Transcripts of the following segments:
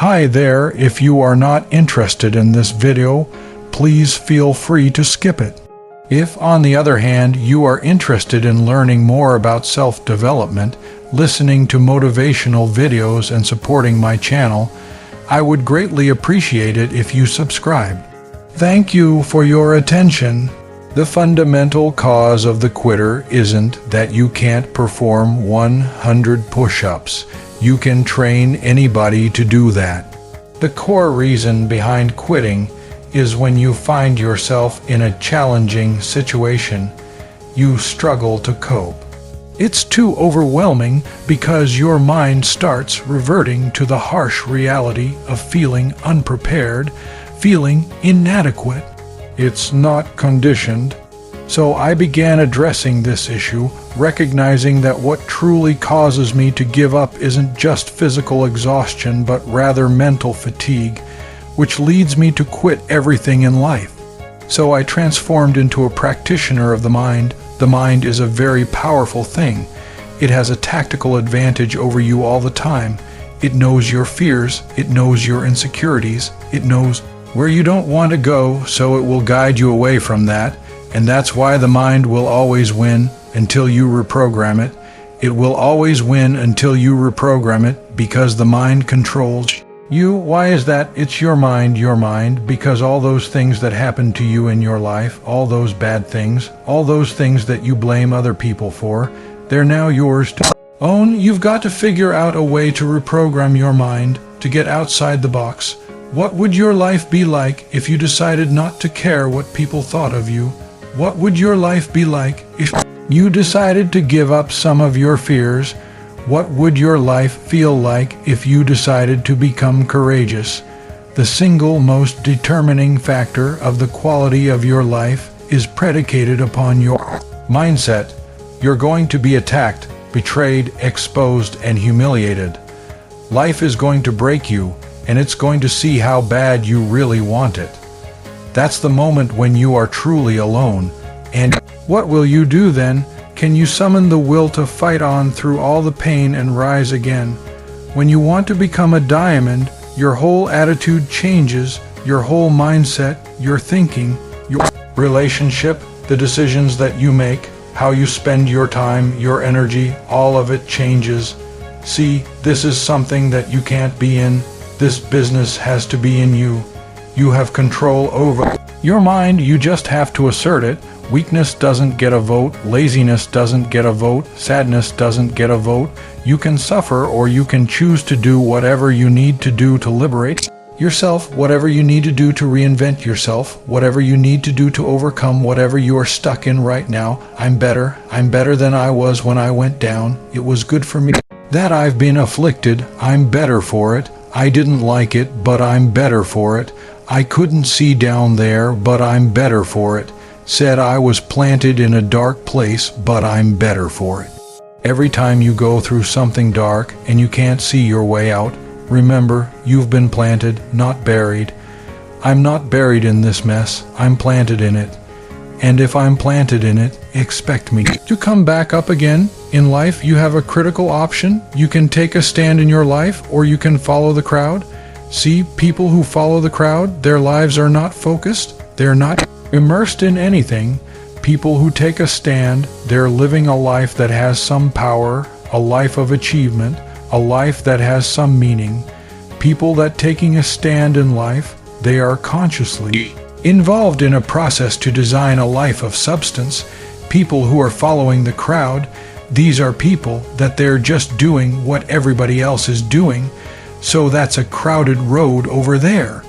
Hi there, if you are not interested in this video, please feel free to skip it. If, on the other hand, you are interested in learning more about self-development, listening to motivational videos and supporting my channel, I would greatly appreciate it if you subscribe. Thank you for your attention. The fundamental cause of the quitter isn't that you can't perform 100 push-ups. You can train anybody to do that. The core reason behind quitting is when you find yourself in a challenging situation, you struggle to cope. It's too overwhelming because your mind starts reverting to the harsh reality of feeling unprepared, feeling inadequate. It's not conditioned. So I began addressing this issue, recognizing that what truly causes me to give up isn't just physical exhaustion, but rather mental fatigue, which leads me to quit everything in life. So I transformed into a practitioner of the mind. The mind is a very powerful thing. It has a tactical advantage over you all the time. It knows your fears, it knows your insecurities, it knows where you don't want to go, so it will guide you away from that. And that's why the mind will always win until you reprogram it. It will always win until you reprogram it, because the mind controls you. Why is that? It's your mind, because all those things that happen to you in your life, all those bad things, all those things that you blame other people for, they're now yours to own. You've got to figure out a way to reprogram your mind, to get outside the box. What would your life be like if you decided not to care what people thought of you? What would your life be like if you decided to give up some of your fears? What would your life feel like if you decided to become courageous? The single most determining factor of the quality of your life is predicated upon your mindset. You're going to be attacked, betrayed, exposed, and humiliated. Life is going to break you, and it's going to see how bad you really want it. That's the moment when you are truly alone. And what will you do then? Can you summon the will to fight on through all the pain and rise again? When you want to become a diamond, your whole attitude changes, your whole mindset, your thinking, your relationship, the decisions that you make, how you spend your time, your energy, all of it changes. See, this is something that you can't be in. This business has to be in you. You have control over your mind, you just have to assert it. Weakness doesn't get a vote, laziness doesn't get a vote, sadness doesn't get a vote. You can suffer, or you can choose to do whatever you need to do to liberate yourself, whatever you need to do to reinvent yourself, whatever you need to do to overcome whatever you are stuck in right now. I'm better than I was when I went down. It was good for me that I've been afflicted. I'm better for it. I didn't like it, but I'm better for it. I couldn't see down there, but I'm better for it. Said I was planted in a dark place, but I'm better for it. Every time you go through something dark and you can't see your way out, remember, you've been planted, not buried. I'm not buried in this mess, I'm planted in it. And if I'm planted in it, expect me to come back up again. In life, you have a critical option. You can take a stand in your life, or you can follow the crowd. See, people who follow the crowd, their lives are not focused. They're not immersed in anything. People who take a stand, they're living a life that has some power, a life of achievement, a life that has some meaning. People that taking a stand in life, they are consciously involved in a process to design a life of substance. People who are following the crowd, these are people that they're just doing what everybody else is doing. So that's a crowded road over there.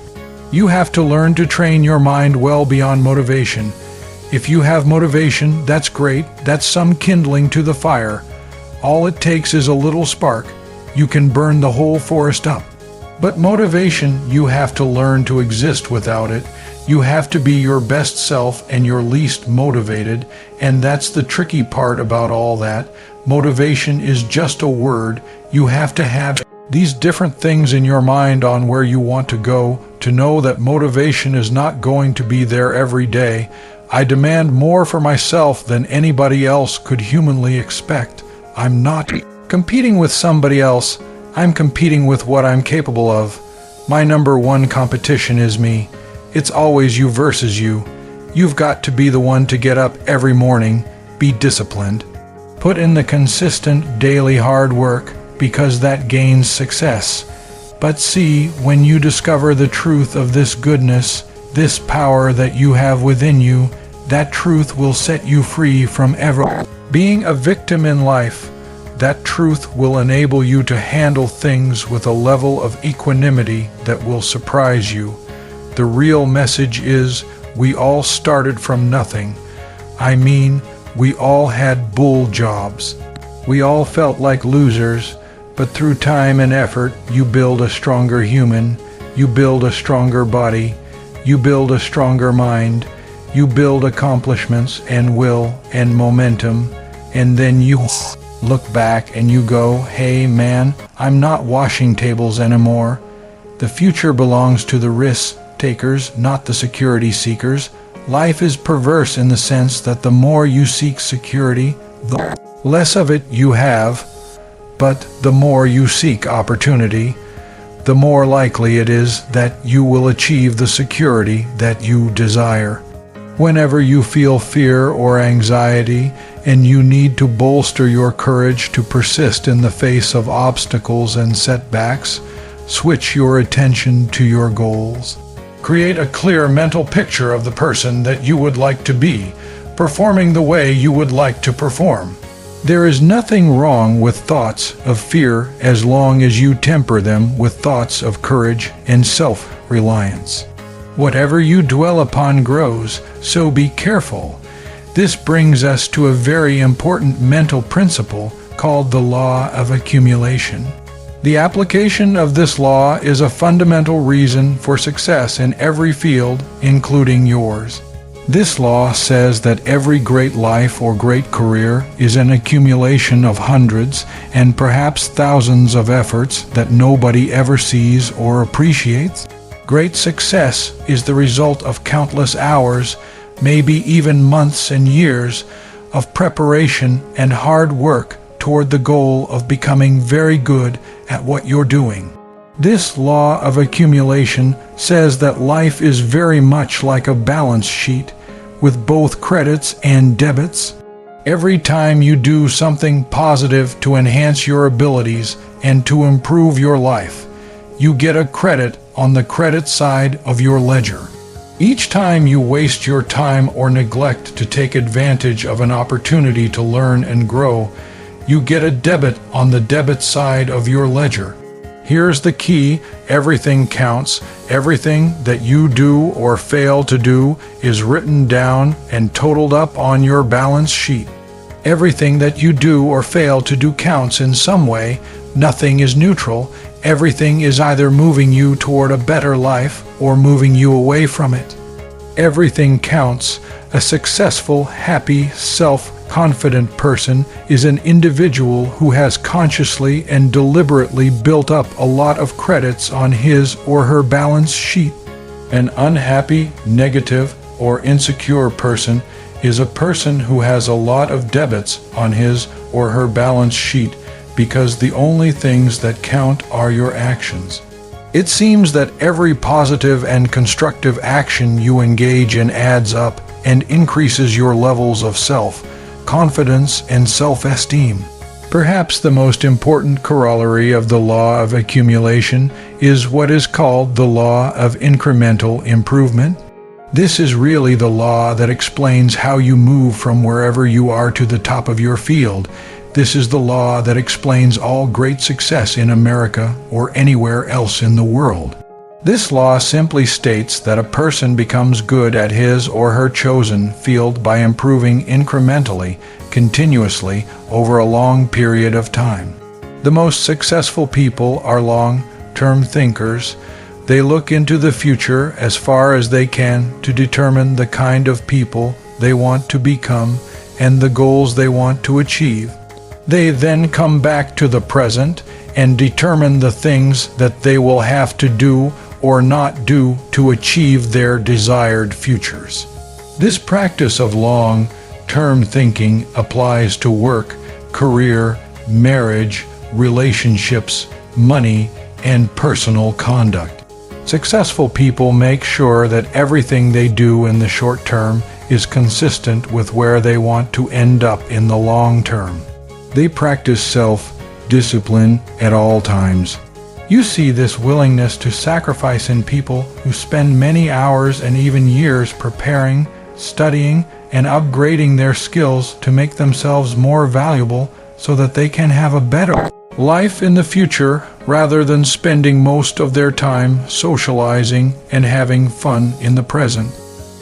You have to learn to train your mind well beyond motivation. If you have motivation, that's great. That's some kindling to the fire. All it takes is a little spark. You can burn the whole forest up. But motivation, you have to learn to exist without it. You have to be your best self and your least motivated, and that's the tricky part about all that. Motivation is just a word. You have to have these different things in your mind on where you want to go, to know that motivation is not going to be there every day. I demand more for myself than anybody else could humanly expect. I'm not competing with somebody else. I'm competing with what I'm capable of. My number one competition is me. It's always you versus you. You've got to be the one to get up every morning, be disciplined. Put in the consistent daily hard work because that gains success. But see, when you discover the truth of this goodness, this power that you have within you, that truth will set you free from ever being a victim in life. That truth will enable you to handle things with a level of equanimity that will surprise you. The real message is, we all started from nothing. I mean, we all had bull jobs. We all felt like losers, but through time and effort, you build a stronger human, you build a stronger body, you build a stronger mind, you build accomplishments and will and momentum, and then you look back and you go, hey man, I'm not washing tables anymore. The future belongs to the risk takers, not the security seekers. Life is perverse in the sense that the more you seek security, the less of it you have, but the more you seek opportunity, the more likely it is that you will achieve the security that you desire. Whenever you feel fear or anxiety and you need to bolster your courage to persist in the face of obstacles and setbacks, switch your attention to your goals. Create a clear mental picture of the person that you would like to be, performing the way you would like to perform. There is nothing wrong with thoughts of fear as long as you temper them with thoughts of courage and self-reliance. Whatever you dwell upon grows, so be careful. This brings us to a very important mental principle called the law of accumulation. The application of this law is a fundamental reason for success in every field, including yours. This law says that every great life or great career is an accumulation of hundreds and perhaps thousands of efforts that nobody ever sees or appreciates. Great success is the result of countless hours, maybe even months and years, of preparation and hard work toward the goal of becoming very good at what you're doing. This law of accumulation says that life is very much like a balance sheet with both credits and debits. Every time you do something positive to enhance your abilities and to improve your life, you get a credit on the credit side of your ledger. Each time you waste your time or neglect to take advantage of an opportunity to learn and grow, you get a debit on the debit side of your ledger. Here's the key: everything counts. Everything that you do or fail to do is written down and totaled up on your balance sheet. Everything that you do or fail to do counts in some way. Nothing is neutral. Everything is either moving you toward a better life or moving you away from it. Everything counts. A successful, happy, self-confident person is an individual who has consciously and deliberately built up a lot of credits on his or her balance sheet. An unhappy, negative, or insecure person is a person who has a lot of debits on his or her balance sheet, because the only things that count are your actions. It seems that every positive and constructive action you engage in adds up and increases your levels of self-confidence and self-esteem. Perhaps the most important corollary of the law of accumulation is what is called the law of incremental improvement. This is really the law that explains how you move from wherever you are to the top of your field. This is the law that explains all great success in America or anywhere else in the world. This law simply states that a person becomes good at his or her chosen field by improving incrementally, continuously, over a long period of time. The most successful people are long-term thinkers. They look into the future as far as they can to determine the kind of people they want to become and the goals they want to achieve. They then come back to the present and determine the things that they will have to do or not do to achieve their desired futures. This practice of long-term thinking applies to work, career, marriage, relationships, money, and personal conduct. Successful people make sure that everything they do in the short term is consistent with where they want to end up in the long term. They practice self-discipline at all times. You see this willingness to sacrifice in people who spend many hours and even years preparing, studying, and upgrading their skills to make themselves more valuable so that they can have a better life in the future rather than spending most of their time socializing and having fun in the present.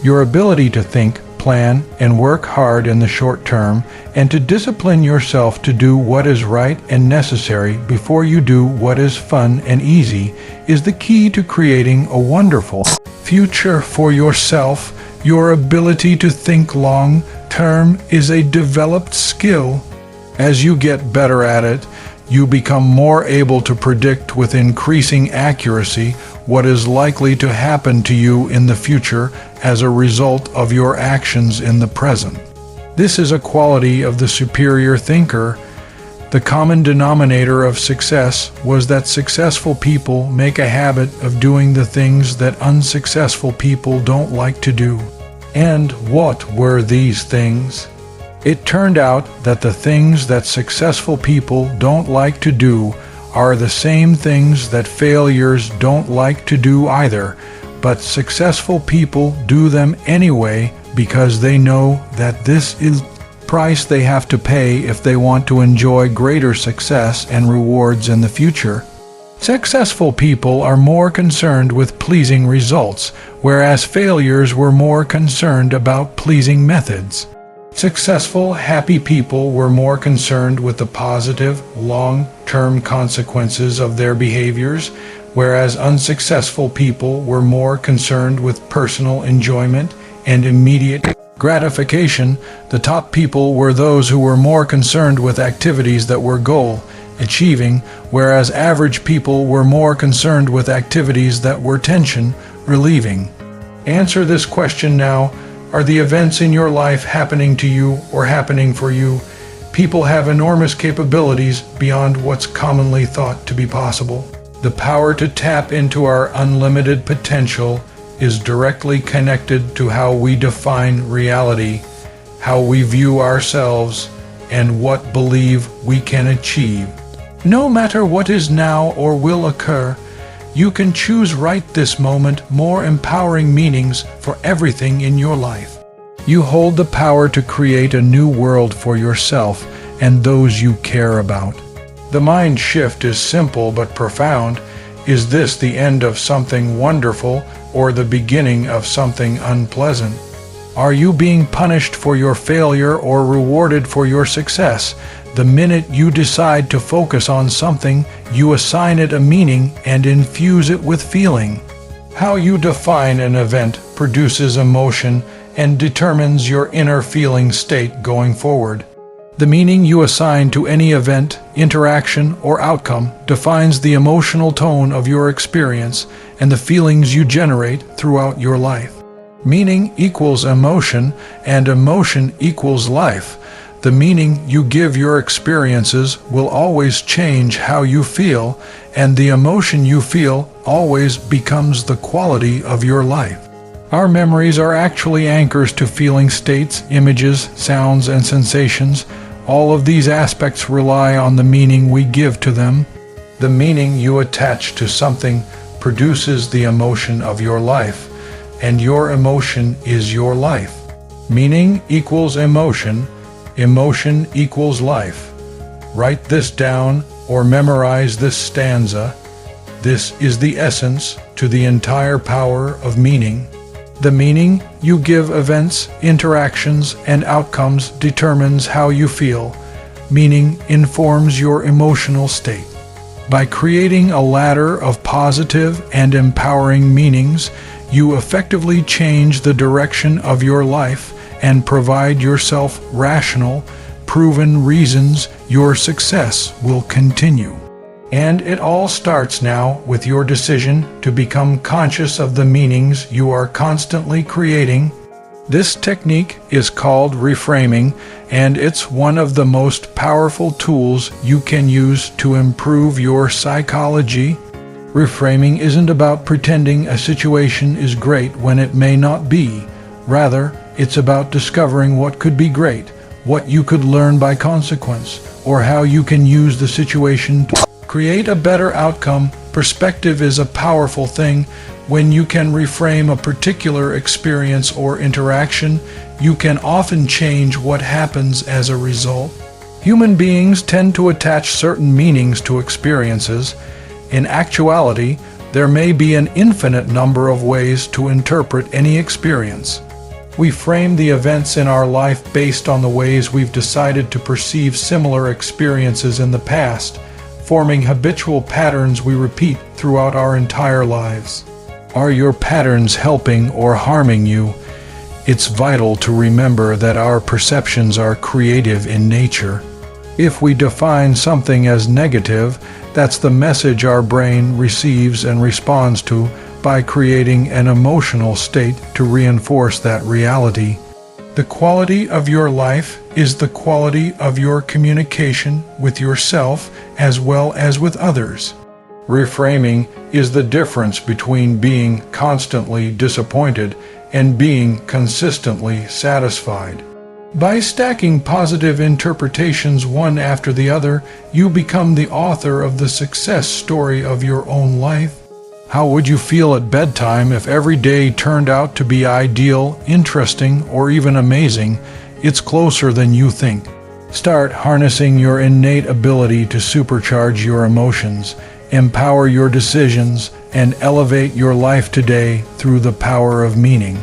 Your ability to think, plan, and work hard in the short term, and to discipline yourself to do what is right and necessary before you do what is fun and easy, is the key to creating a wonderful future for yourself. Your ability to think long term is a developed skill. As you get better at it, you become more able to predict with increasing accuracy what is likely to happen to you in the future as a result of your actions in the present. This is a quality of the superior thinker. The common denominator of success was that successful people make a habit of doing the things that unsuccessful people don't like to do. And what were these things? It turned out that the things that successful people don't like to do are the same things that failures don't like to do either, but successful people do them anyway because they know that this is the price they have to pay if they want to enjoy greater success and rewards in the future. Successful people are more concerned with pleasing results, whereas failures were more concerned about pleasing methods. Successful, happy people were more concerned with the positive, long-term consequences of their behaviors, whereas unsuccessful people were more concerned with personal enjoyment and immediate gratification. The top people were those who were more concerned with activities that were goal-achieving, whereas average people were more concerned with activities that were tension-relieving. Answer this question now. Are the events in your life happening to you or happening for you? People have enormous capabilities beyond what's commonly thought to be possible. The power to tap into our unlimited potential is directly connected to how we define reality, how we view ourselves, and what believe we can achieve. No matter what is now or will occur, you can choose right this moment more empowering meanings for everything in your life. You hold the power to create a new world for yourself and those you care about. The mind shift is simple but profound. Is this the end of something wonderful or the beginning of something unpleasant? Are you being punished for your failure or rewarded for your success? The minute you decide to focus on something, you assign it a meaning and infuse it with feeling. How you define an event produces emotion and determines your inner feeling state going forward. The meaning you assign to any event, interaction, or outcome defines the emotional tone of your experience and the feelings you generate throughout your life. Meaning equals emotion, and emotion equals life. The meaning you give your experiences will always change how you feel, and the emotion you feel always becomes the quality of your life. Our memories are actually anchors to feeling states, images, sounds, and sensations. All of these aspects rely on the meaning we give to them. The meaning you attach to something produces the emotion of your life, and your emotion is your life. Meaning equals emotion. Emotion equals life. Write this down or memorize this stanza. This is the essence to the entire power of meaning. The meaning you give events, interactions, and outcomes determines how you feel. Meaning informs your emotional state. By creating a ladder of positive and empowering meanings, you effectively change the direction of your life and provide yourself rational, proven reasons your success will continue. And it all starts now with your decision to become conscious of the meanings you are constantly creating. This technique is called reframing, and it's one of the most powerful tools you can use to improve your psychology. Reframing isn't about pretending a situation is great when it may not be. Rather, it's about discovering what could be great, what you could learn by consequence, or how you can use the situation to create a better outcome. Perspective is a powerful thing. When you can reframe a particular experience or interaction, you can often change what happens as a result. Human beings tend to attach certain meanings to experiences. In actuality, there may be an infinite number of ways to interpret any experience. We frame the events in our life based on the ways we've decided to perceive similar experiences in the past, forming habitual patterns we repeat throughout our entire lives. Are your patterns helping or harming you? It's vital to remember that our perceptions are creative in nature. If we define something as negative, that's the message our brain receives and responds to by creating an emotional state to reinforce that reality. The quality of your life is the quality of your communication with yourself as well as with others. Reframing is the difference between being constantly disappointed and being consistently satisfied. By stacking positive interpretations one after the other, you become the author of the success story of your own life. How would you feel at bedtime if every day turned out to be ideal, interesting, or even amazing? It's closer than you think. Start harnessing your innate ability to supercharge your emotions, empower your decisions, and elevate your life today through the power of meaning.